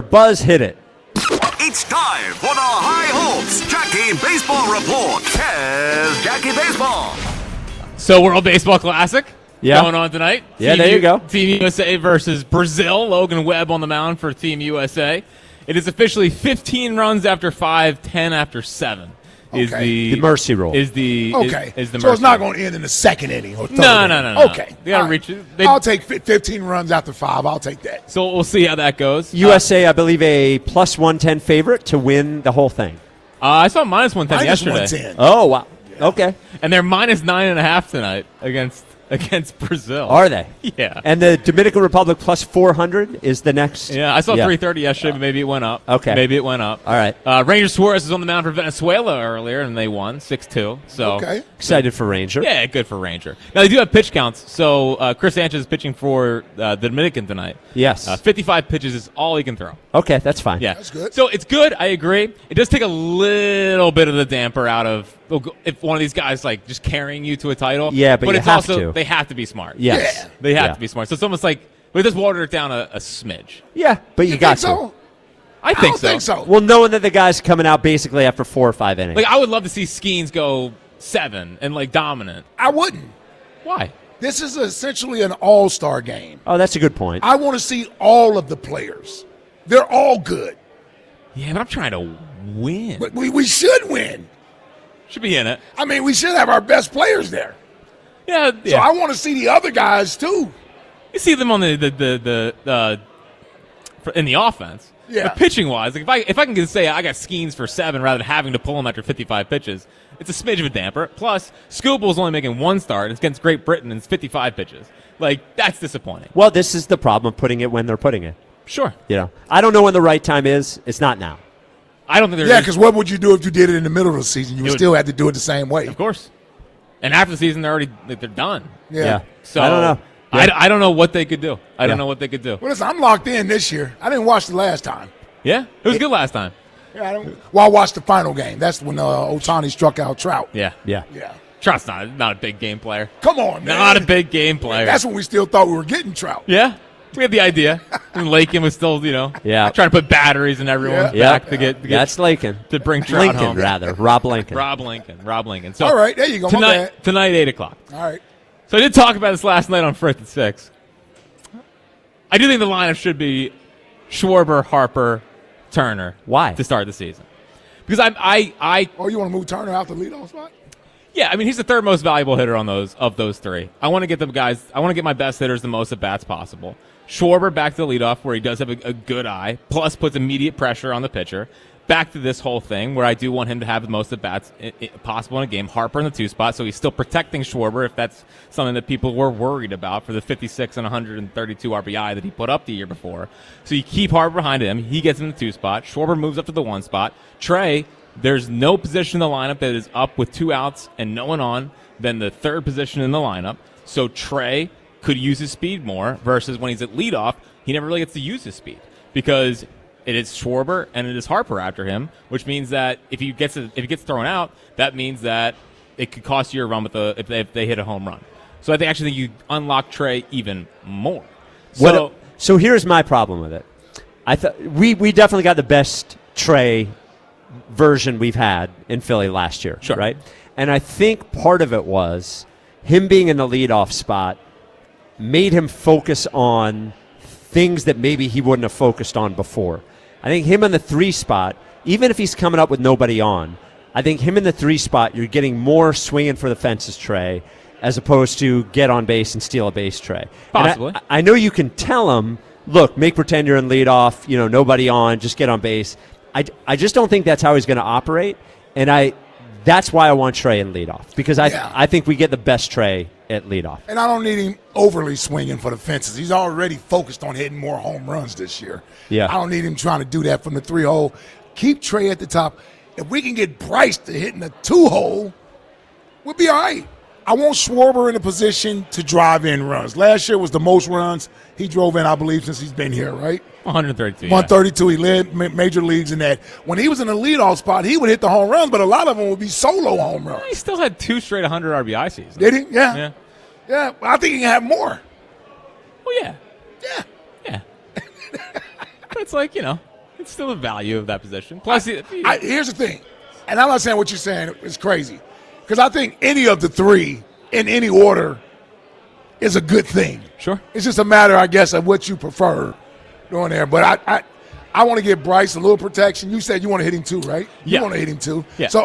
Buzz, hit it. It's time for the High Hopes Jackie Baseball Report. Here's Jackie Baseball. So World Baseball Classic going on tonight. Yeah, there you go. Team USA versus Brazil. Logan Webb on the mound for Team USA. It is officially 15 runs after 5, 10 after 7. Is the mercy rule. Is the okay. Is the so it's not rule. going to end in the second inning or third No. Okay. They got to reach it. I'll take 15 runs after 5. I'll take that. So we'll see how that goes. USA, I believe, a plus 110 favorite to win the whole thing. I saw minus 110 yesterday. 110. Oh, wow. Yeah. Okay. And they're minus 9.5 tonight against Brazil. Are they? Yeah. And the Dominican Republic plus 400 is the next. Yeah, I saw 330 yesterday, but maybe it went up. Okay. Maybe it went up. All right. Ranger Suárez was on the mound for Venezuela earlier, and they won 6-2. So Excited for Ranger. Yeah, good for Ranger. Now, they do have pitch counts. So Chris Sanchez is pitching for the Dominican tonight. Yes. 55 pitches is all he can throw. Okay, that's fine. Yeah. That's good. So it's good. I agree. It does take a little bit of the damper out of if one of these guys like just carrying you to a title. Yeah, but you it's have also to. They have to be smart. Yes. Yeah. They have to be smart. So it's almost like we just watered it down a smidge. Yeah, but you got so? to. I don't think so. Well, knowing that the guy's coming out basically after 4 or 5 innings. Like I would love to see Skenes go 7 and like dominant. I wouldn't. Why? This is essentially an all-star game. Oh, that's a good point. I want to see all of the players. They're all good. Yeah, but I'm trying to win. But we should win. Should be in it. I mean, we should have our best players there. Yeah. So I want to see the other guys too. You see them on in the offense. Yeah. But pitching wise, like if I can say I got Skenes for 7 rather than having to pull him after 55 pitches, it's a smidge of a damper. Plus, Scooble's only making 1 start. It's against Great Britain and it's 55 pitches. Like that's disappointing. Well, this is the problem of putting it when they're putting it. Sure. You know, I don't know when the right time is. It's not now. I don't think Yeah, because what would you do if you did it in the middle of the season? You would still have to do it the same way. Of course. And after the season, they're done. Yeah. So I don't know. Yeah. I don't know what they could do. I don't know what they could do. Well, listen, I'm locked in this year. I didn't watch the last time. Yeah, it was good last time. Yeah, I watched the final game. That's when Ohtani struck out Trout. Yeah. Yeah. Trout's not a big game player. Come on, man. Not a big game player. That's when we still thought we were getting Trout. Yeah. We had the idea. And Lakin was still, trying to put batteries in everyone's back to get That's Lakin. To bring Trout Lincoln, home. rather. Rob Lincoln. Rob Lincoln. So all right, there you go. Tonight, 8 o'clock. All right. So I did talk about this last night on Fritz at 6. I do think the lineup should be Schwarber, Harper, Turner. Why? To start the season. Because I Oh, you want to move Turner out the leadoff spot? Yeah, I mean he's the third most valuable hitter on those 3. I want to get my best hitters the most at bats possible. Schwarber back to the leadoff where he does have a good eye, plus puts immediate pressure on the pitcher. Back to this whole thing where I do want him to have the most at bats possible in a game. Harper in the 2 spot, so he's still protecting Schwarber if that's something that people were worried about for the 56 and 132 RBI that he put up the year before. So you keep Harper behind him. He gets in the 2 spot. Schwarber moves up to the 1 spot. Trey, there's no position in the lineup that is up with 2 outs and no one on than the 3rd position in the lineup. So Trey could use his speed more versus when he's at leadoff, he never really gets to use his speed because it is Schwarber and it is Harper after him, which means that if he gets thrown out, that means that it could cost you a run if they hit a home run. So I think you unlock Trey even more. So here's my problem with it. I thought we definitely got the best Trey version we've had in Philly last year, sure. Right? And I think part of it was him being in the leadoff spot made him focus on things that maybe he wouldn't have focused on before. I think him in the 3 spot, even if he's coming up with nobody on, I think him in the 3 spot, you're getting more swinging for the fences Trey as opposed to get on base and steal a base Trey. Possibly. I know you can tell him, look, make pretend you're in leadoff, nobody on, just get on base. I just don't think that's how he's going to operate, and that's why I want Trey in leadoff because I think we get the best Trey at leadoff. And I don't need him overly swinging for the fences. He's already focused on hitting more home runs this year. Yeah. I don't need him trying to do that from the 3-hole. Keep Trey at the top. If we can get Bryce to hitting the 2-hole, we'll be all right. I want Schwarber in a position to drive in runs. Last year was the most runs he drove in, I believe, since he's been here, right? 132. 132. He led major leagues in that. When he was in the leadoff spot, he would hit the home runs, but a lot of them would be solo home runs. He still had 2 straight 100 RBI seasons. Did he? Yeah. Yeah. I think he can have more. Well, yeah. Yeah. Yeah. But it's like, It's still the value of that position. Plus, here's the thing, and I'm not saying what you're saying is crazy, because I think any of the three in any order is a good thing. Sure. It's just a matter, I guess, of what you prefer doing there. But I want to give Bryce a little protection. You said you want to hit him too, right? Yeah. You want to hit him too. Yeah. So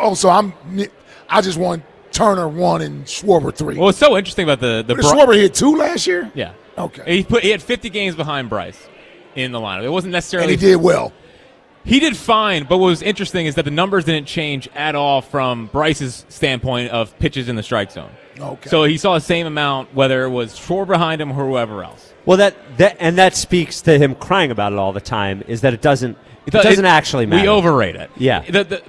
I just want Turner 1 and Schwarber 3. Well, what's so interesting about the Schwarber hit 2 last year? Yeah. Okay. He had 50 games behind Bryce in the lineup. It wasn't necessarily. And he did well. He did fine, but what was interesting is that the numbers didn't change at all from Bryce's standpoint of pitches in the strike zone. Okay. So he saw the same amount, whether it was Schwarber behind him or whoever else. Well, that speaks to him crying about it all the time. Is that it doesn't actually matter. We overrate it. Yeah.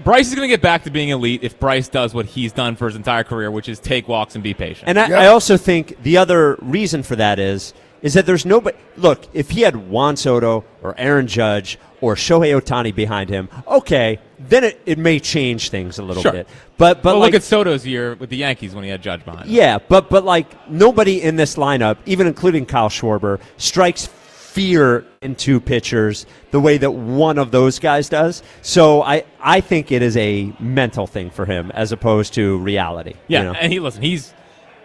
Bryce is going to get back to being elite if Bryce does what he's done for his entire career, which is take walks and be patient. And I also think the other reason for that is that there's nobody. Look, if he had Juan Soto or Aaron Judge or Shohei Ohtani behind him, okay, then it may change things a little bit. But look at Soto's year with the Yankees when he had Judge behind him. Yeah, but like nobody in this lineup, even including Kyle Schwarber, strikes fear into pitchers the way that one of those guys does. So I think it is a mental thing for him as opposed to reality. Yeah, and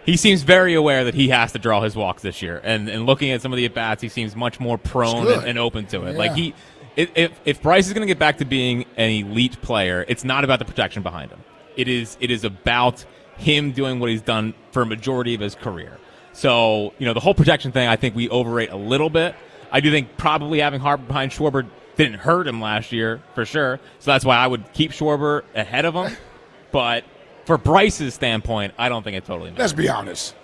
he seems very aware that he has to draw his walks this year. And looking at some of the at-bats, he seems much more prone and open to it. Yeah. Like if Bryce is going to get back to being an elite player, it's not about the protection behind him. It is about him doing what he's done for a majority of his career. So, the whole protection thing, I think we overrate a little bit. I do think probably having Harper behind Schwarber didn't hurt him last year, for sure. So that's why I would keep Schwarber ahead of him. But for Bryce's standpoint, I don't think it totally matters. Let's be honest.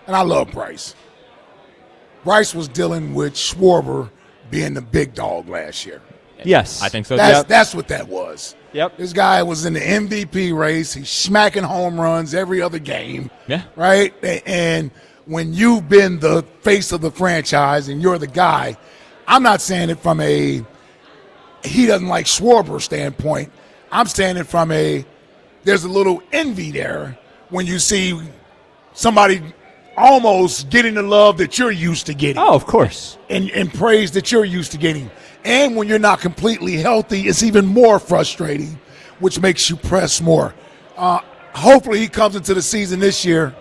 And I love Bryce. Bryce was dealing with Schwarber being the big dog last year. Yes. I think so. That's what that was. Yep. This guy was in the MVP race. He's smacking home runs every other game. Yeah. Right? And when you've been the face of the franchise and you're the guy, I'm not saying it from a he doesn't like Schwarber standpoint. I'm saying it from there's a little envy there when you see somebody almost getting the love that you're used to getting. Oh, of course. And praise that you're used to getting. And when you're not completely healthy, it's even more frustrating, which makes you press more. Hopefully he comes into the season this year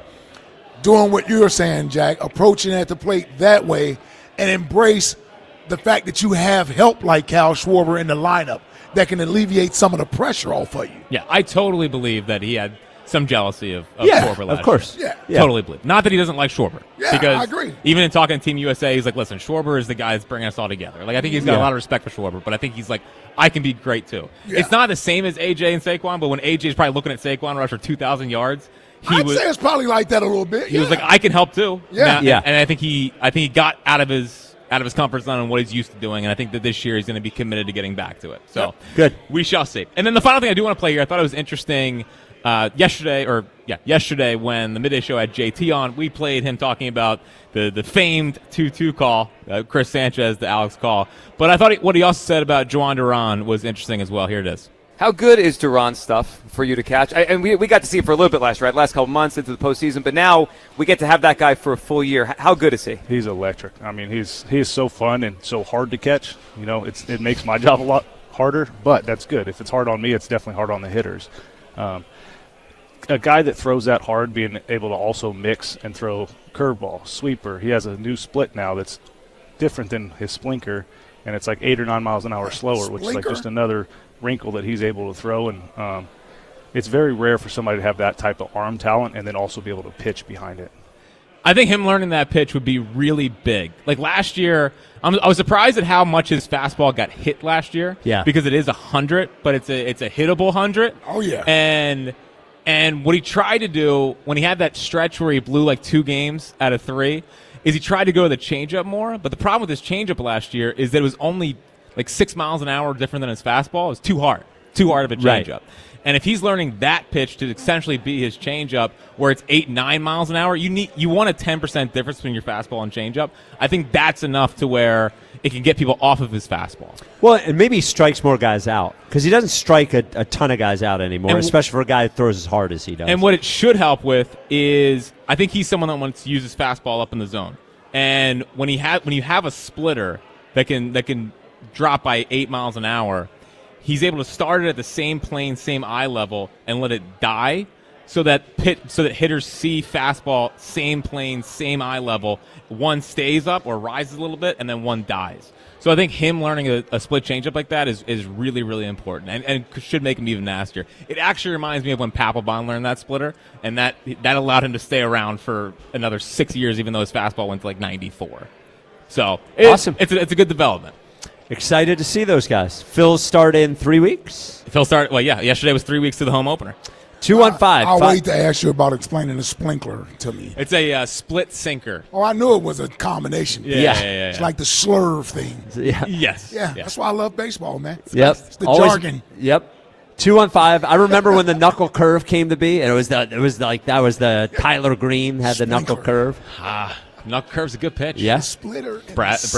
doing what you're saying, Jack, approaching at the plate that way and embrace the fact that you have help like Kyle Schwarber in the lineup that can alleviate some of the pressure off of you. Yeah, I totally believe that he had some jealousy of Schwarber last of course. year. Yeah. Totally believe. Not that he doesn't like Schwarber. Yeah, because I agree. Even in talking to Team USA, he's like, listen, Schwarber is the guy that's bringing us all together. Like, I think he's got a lot of respect for Schwarber, but I think he's like, I can be great too. Yeah. It's not the same as AJ and Saquon, but when AJ's probably looking at Saquon rush for 2,000 yards, I'd say it's probably like that a little bit. He was like, I can help too. Yeah. And I think he got out of his comfort zone and what he's used to doing, and I think that this year he's going to be committed to getting back to it. So good. We shall see. And then the final thing I do want to play here, I thought it was interesting. Yesterday when the Midday Show had JT on, we played him talking about the famed 2-2 call, Chris Sanchez, the Alex call. But I thought what he also said about Juan Duran was interesting as well. Here it is. How good is Duran's stuff for you to catch? And we got to see it for a little bit last year, right? Last couple months into the postseason, but now we get to have that guy for a full year. How good is he? He's electric. I mean, he's so fun and so hard to catch. It makes my job a lot harder, but that's good. If it's hard on me, it's definitely hard on the hitters. A guy that throws that hard, being able to also mix and throw curveball, sweeper. He has a new split now that's different than his splinker, and it's like 8 or 9 miles an hour slower, which is like just another wrinkle that he's able to throw. And it's very rare for somebody to have that type of arm talent and then also be able to pitch behind it. I think him learning that pitch would be really big. Like last year, I was surprised at how much his fastball got hit last year. Yeah. Because it is 100, but it's a hittable 100. Oh, yeah. And what he tried to do when he had that stretch where he blew like 2 games out of 3 is he tried to go to the changeup more. But the problem with his changeup last year is that it was only like 6 miles an hour different than his fastball. It was too hard of a changeup. Right. And if he's learning that pitch to essentially be his changeup, where it's 8, 9 miles an hour, you want a 10% difference between your fastball and changeup. I think that's enough to where it can get people off of his fastball. Well, and maybe he strikes more guys out because he doesn't strike a ton of guys out anymore, especially for a guy that throws as hard as he does. And what it should help with is I think he's someone that wants to use his fastball up in the zone. And when you have a splitter that can drop by 8 miles an hour, he's able to start it at the same plane, same eye level, and let it die, so that hitters see fastball, same plane, same eye level. One stays up or rises a little bit, and then one dies. So I think him learning a split changeup like that is really, really important, and should make him even nastier. It actually reminds me of when Papelbon learned that splitter, and that allowed him to stay around for another 6 years, even though his fastball went to like 94. So awesome. It's a good development. Excited to see those guys. Phil start in 3 weeks. Yesterday was 3 weeks to the home opener. 215. I'll wait to ask you about explaining the sprinkler to me. It's a split sinker. Oh, I knew it was a combination. Yeah. It's like the slurve thing. Yeah. Yes. Yeah, that's why I love baseball, man. Yep. It's the jargon. Yep. 215. I remember when the knuckle curve came to be, and that was the Tyler Green had the knuckle curve. Knuckle curve's a good pitch. Yeah. Splitter. Brad